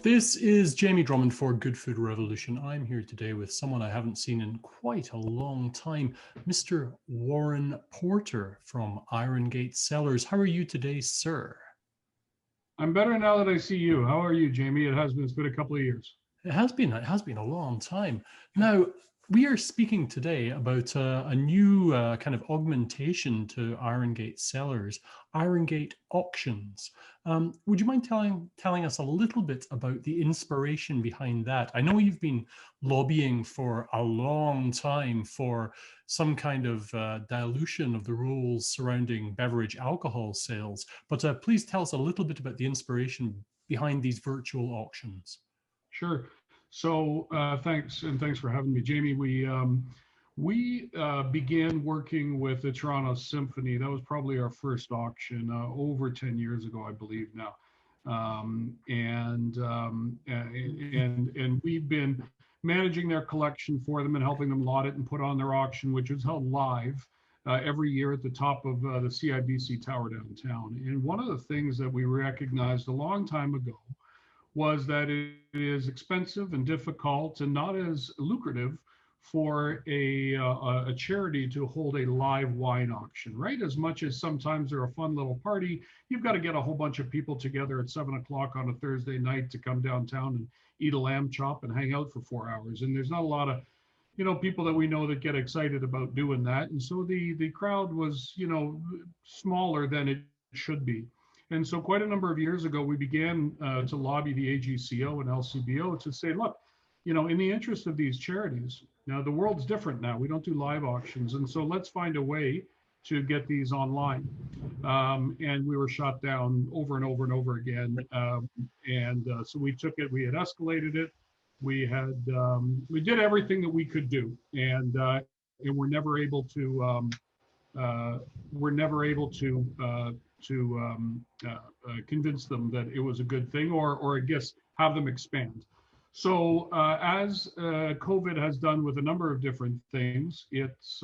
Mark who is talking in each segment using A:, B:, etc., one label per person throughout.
A: This is Jamie Drummond for Good Food Revolution. I'm here today with someone I haven't seen in quite a long time, Mr. Warren Porter from Iron Gate Cellars. How are you today, sir?
B: I'm better now that I see you. How are you, Jamie? It's been a couple of years.
A: It has been a long time. Now, we are speaking today about a new kind of augmentation to Iron Gate Cellars, Iron Gate Auctions. Would you mind telling us a little bit about the inspiration behind that? I know you've been lobbying for a long time for some kind of dilution of the rules surrounding beverage alcohol sales, but please tell us a little bit about the inspiration behind these virtual auctions.
B: Sure. So thanks for having me, Jamie. We began working with the Toronto Symphony. That was probably our first auction over 10 years ago, I believe now. And we've been managing their collection for them and helping them lot it and put on their auction, which is held live every year at the top of the CIBC Tower downtown. And one of the things that we recognized a long time ago was that it is expensive and difficult and not as lucrative for a charity to hold a live wine auction, right? As much as sometimes they're a fun little party, you've got to get a whole bunch of people together at 7 o'clock on a Thursday night to come downtown and eat a lamb chop and hang out for 4 hours. And there's not a lot of, people that we know that get excited about doing that. And so the crowd was, smaller than it should be. And so quite a number of years ago, we began to lobby the AGCO and LCBO to say, look, in the interest of these charities, now the world's different now. We don't do live auctions. And so let's find a way to get these online. And we were shot down over and over and over again. So we took it, we had escalated it. We did everything that we could do. And we're never able to, convince them that it was a good thing, or I guess have them expand. So as COVID has done with a number of different things, it's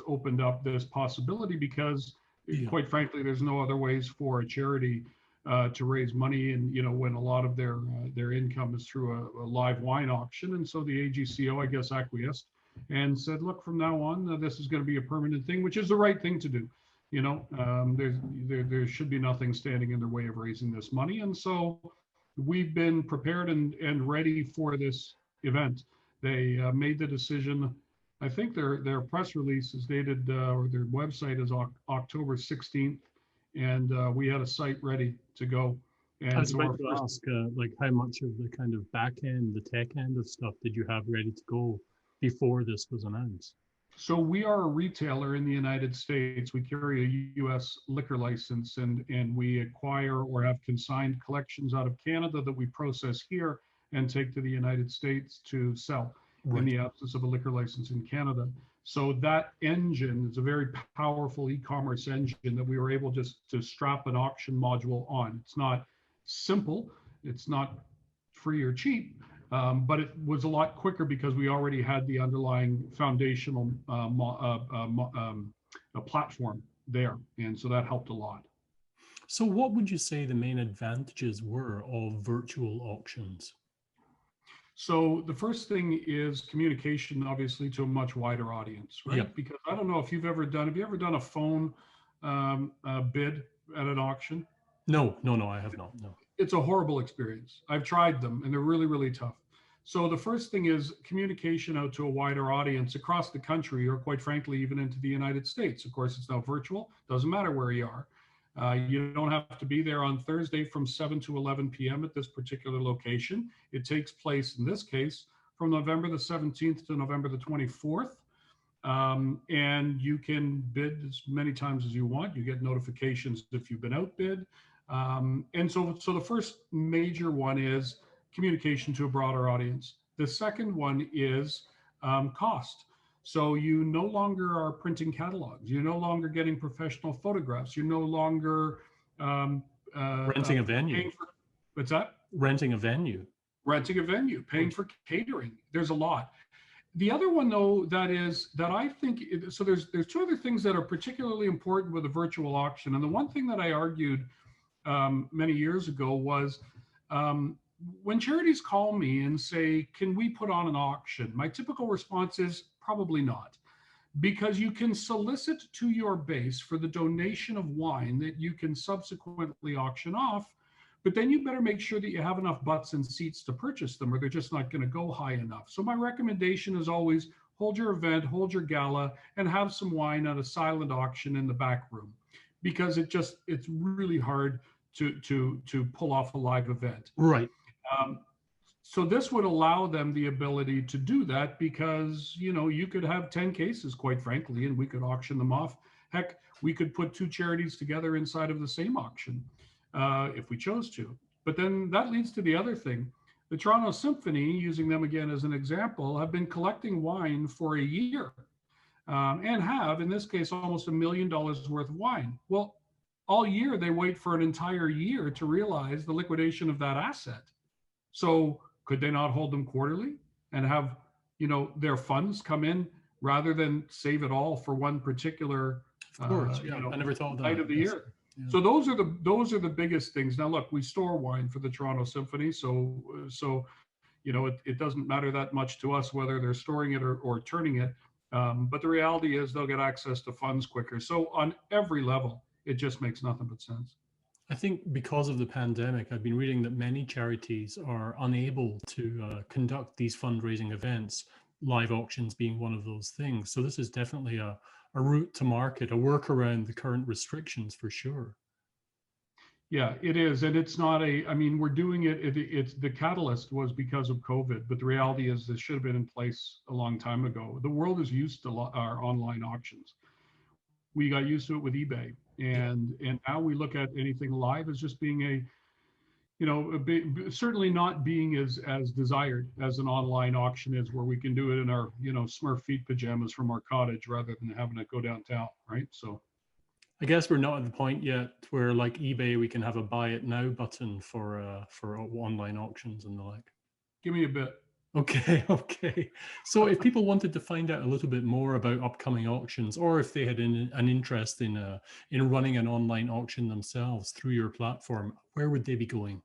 B: opened up this possibility because, quite frankly, there's no other ways for a charity to raise money, and when a lot of their income is through a live wine auction. And so the AGCO, I guess, acquiesced and said, look, from now on, this is going to be a permanent thing, which is the right thing to do. There should be nothing standing in their way of raising this money. And so we've been prepared and ready for this event. They made the decision. I think their press release is dated, or their website is October 16th. And we had a site ready to go. And
A: I was about to ask, how much of the kind of back end, the tech end of stuff did you have ready to go before this was announced?
B: So we are a retailer in the United States. We carry a U.S. liquor license, and we acquire or have consigned collections out of Canada that we process here and take to the United States to sell in the absence of a liquor license in Canada. So that engine is a very powerful e-commerce engine that we were able just to strap an auction module on. It's not simple, it's not free or cheap, but it was a lot quicker because we already had the underlying foundational platform there. And so that helped a lot.
A: So what would you say the main advantages were of virtual auctions?
B: So the first thing is communication, obviously, to a much wider audience, right?
A: Yep.
B: Because I don't know if have you ever done a phone bid at an auction?
A: No, I have not, no.
B: It's a horrible experience. I've tried them and they're really, really tough. So the first thing is communication out to a wider audience across the country, or quite frankly, even into the United States. Of course, it's now virtual, doesn't matter where you are. You don't have to be there on Thursday from 7 to 11 p.m. at this particular location. It takes place, in this case, from November the 17th to November the 24th. And you can bid as many times as you want. You get notifications if you've been outbid. And so the first major one is communication to a broader audience. The second one is cost. So you no longer are printing catalogs. You're no longer getting professional photographs. You're no longer
A: renting a venue.
B: What's that?
A: Renting a venue.
B: Renting a venue, paying for catering. There's a lot. The other one, though, that I think, so there's two other things that are particularly important with a virtual auction. And the one thing that I argued many years ago was when charities call me and say, can we put on an auction? My typical response is probably not, because you can solicit to your base for the donation of wine that you can subsequently auction off, but then you better make sure that you have enough butts and seats to purchase them, or they're just not going to go high enough. So my recommendation is always hold your event, hold your gala, and have some wine at a silent auction in the back room, because it's really hard to pull off a live event.
A: Right.
B: Um, so this would allow them the ability to do that, because you could have 10 cases, quite frankly, and we could auction them off. Heck, we could put two charities together inside of the same auction if we chose to. But then that leads to the other thing. The Toronto Symphony, using them again as an example, have been collecting wine for a year, and have, in this case, almost $1 million worth of wine. Well, all year they wait for an entire year to realize the liquidation of that asset. So could they not hold them quarterly and have their funds come in, rather than save it all for one particular
A: Of course. Yeah. I never thought of
B: night
A: that.
B: of the
A: Yes.
B: year?
A: Yeah.
B: So those are the biggest things. Now look, we store wine for the Toronto Symphony, so it doesn't matter that much to us whether they're storing it or turning it. But the reality is they'll get access to funds quicker. So on every level, it just makes nothing but sense.
A: I think because of the pandemic, I've been reading that many charities are unable to conduct these fundraising events, live auctions being one of those things. So this is definitely a route to market, a workaround the current restrictions for sure.
B: Yeah, it is. And it's not I mean, we're doing it's the catalyst was because of COVID, but the reality is this should have been in place a long time ago. The world is used to our online auctions. We got used to it with eBay.
A: Yeah.
B: And now we look at anything live as just being certainly not being as desired as an online auction is, where we can do it in our, Smurf feet pajamas from our cottage rather than having to go downtown, right? So
A: I guess we're not at the point yet where, like eBay, we can have a buy it now button for online auctions and the like.
B: give me a bit.
A: Okay, okay. So if people wanted to find out a little bit more about upcoming auctions, or if they had an interest in running an online auction themselves through your platform, where would they be going?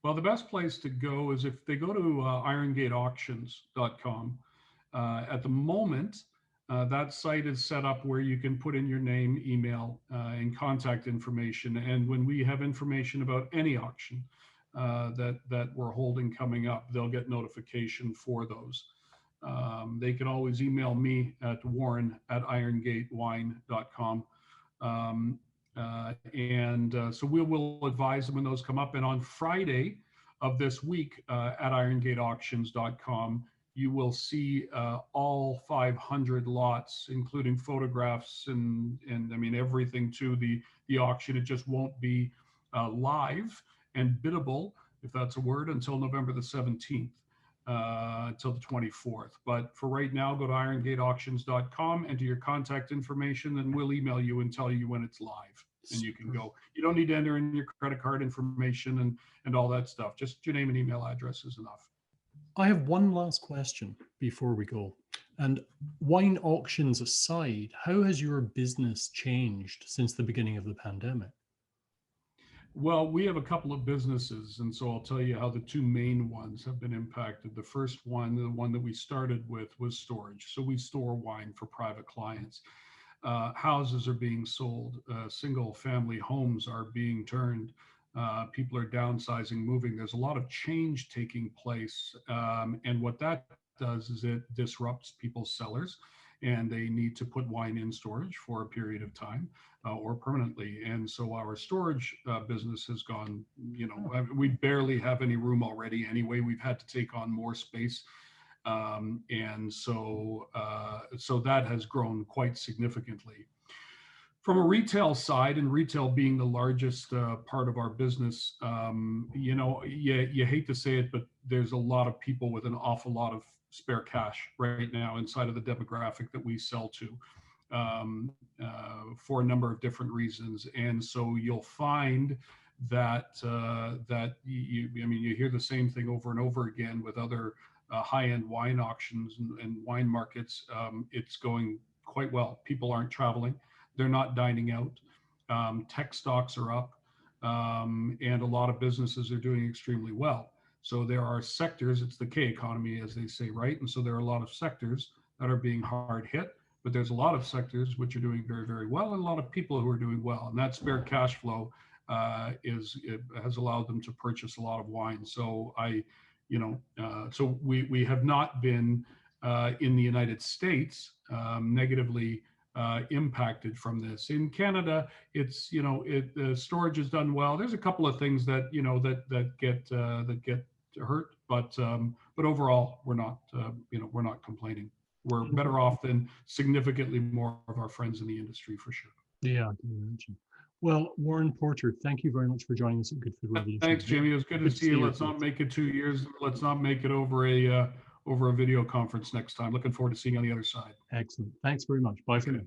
B: Well, the best place to go is if they go to irongateauctions.com. At the moment, that site is set up where you can put in your name, email, and contact information. And when we have information about any auction that we're holding coming up, they'll get notification for those. They can always email me at warren@irongatewine.com. So we will advise them when those come up. And on Friday of this week at irongateauctions.com, you will see all 500 lots, including photographs and I mean everything to the auction. It just won't be live and biddable, if that's a word, until November the 17th. Until the 24th. But for right now, go to irongateauctions.com, enter your contact information, and we'll email you and tell you when it's live. And you can go. You don't need to enter in your credit card information and all that stuff. Just your name and email address is enough.
A: I have one last question before we go. And wine auctions aside, how has your business changed since the beginning of the pandemic?
B: Well, we have a couple of businesses, and so I'll tell you how the two main ones have been impacted. The first one, the one that we started with, was storage. So we store wine for private clients. Houses are being sold. Single family homes are being turned. People are downsizing, moving. There's a lot of change taking place. And what that does is it disrupts people's cellars, and they need to put wine in storage for a period of time or permanently. And so our storage business has gone, we barely have any room already anyway. We've had to take on more space. And so that has grown quite significantly. From a retail side, and retail being the largest part of our business, you hate to say it, but there's a lot of people with an awful lot of spare cash right now inside of the demographic that we sell to, for a number of different reasons. And so you'll find that you hear the same thing over and over again with other high-end wine auctions and wine markets. It's going quite well. People aren't traveling. They're not dining out. Tech stocks are up, and a lot of businesses are doing extremely well. So there are sectors, it's the K economy, as they say, right? And so there are a lot of sectors that are being hard hit, but there's a lot of sectors which are doing very, very well, and a lot of people who are doing well. And that spare cash flow it has allowed them to purchase a lot of wine. So so we have not been in the United States negatively impacted from this. In Canada, it's the storage is done well. There's a couple of things that that get hurt, but overall we're not complaining. We're better off than significantly more of our friends in the industry for sure.
A: Yeah, I can imagine. Well, Warren Porter, thank you very much for joining us at Good Food Revolution.
B: Thanks, Jamie. It was good to see you. Let's not make it 2 years. Let's not make it over a video conference next time. Looking forward to seeing you on the other side.
A: Excellent. Thanks very much. Bye for now.